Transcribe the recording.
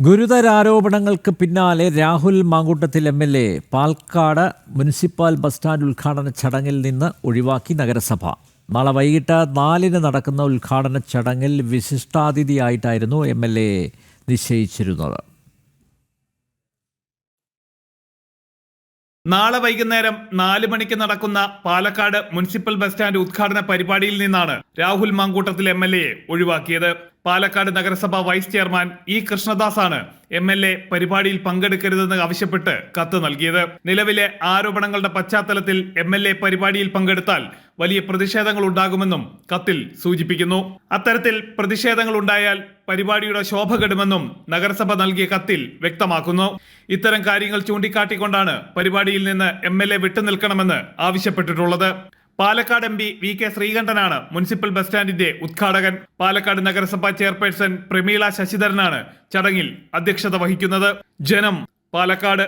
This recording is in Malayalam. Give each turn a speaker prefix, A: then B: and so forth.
A: ഗുരുതരാരോപണങ്ങൾക്ക് പിന്നാലെ Rahul Mankoottathil MLA. Palakkad municipal bus stand ഉദ്ഘാടന ചടങ്ങിൽ നിന്ന് ഒഴിവാക്കി നഗരസഭ. നാളെ വൈകിട്ട് 4-ന് നടക്കുന്ന ഉദ്ഘാടന ചടങ്ങിൽ വിശിഷ്ടാതിഥിയായിട്ടായിരുന്നു എം.എൽ.എ. നിശ്ചയിച്ചിരുന്നത്.
B: നാളെ വൈകുന്നേരം 4 മണിക്ക് നടക്കുന്ന പാലക്കാട് മുനിസിപ്പൽ ബസ് സ്റ്റാൻഡ് ഉദ്ഘാടന പരിപാടിയിൽ നിന്നാണ് രാഹുൽ മാങ്കൂട്ടത്തിൽ എം.എൽ.എ. ഒഴിവാക്കിയത്. പാലക്കാട് നഗരസഭ വൈസ് ചെയർമാൻ ഇ കൃഷ്ണദാസാണ് എം.എൽ.എ. പരിപാടിയിൽ പങ്കെടുക്കരുതെന്ന് ആവശ്യപ്പെട്ട് കത്ത് നൽകിയത്. നിലവിലെ ആരോപണങ്ങളുടെ പശ്ചാത്തലത്തിൽ എം.എൽ.എ. പരിപാടിയിൽ പങ്കെടുത്താൽ വലിയ പ്രതിഷേധങ്ങൾ ഉണ്ടാകുമെന്നും കത്തിൽ സൂചിപ്പിക്കുന്നു. അത്തരത്തിൽ പ്രതിഷേധങ്ങൾ ഉണ്ടായാൽ പരിപാടിയുടെ ശോഭ കെടുമെന്നും നഗരസഭ നൽകിയ കത്തിൽ വ്യക്തമാക്കുന്നു. ഇത്തരം കാര്യങ്ങൾ ചൂണ്ടിക്കാട്ടിക്കൊണ്ടാണ് പരിപാടിയിൽ നിന്ന് എം.എൽ.എ. വിട്ടുനിൽക്കണമെന്ന് ആവശ്യപ്പെട്ടിട്ടുള്ളത്. പാലക്കാട് എം.പി വി കെ ശ്രീകണ്ഠനാണ് മുനിസിപ്പൽ ബസ് സ്റ്റാൻഡിന്റെ ഉദ്ഘാടകൻ. പാലക്കാട് നഗരസഭാ ചെയർപേഴ്സൺ പ്രമീള ശശിധരനാണ് ചടങ്ങിൽ അധ്യക്ഷത വഹിക്കുന്നത്. ജനം, പാലക്കാട്.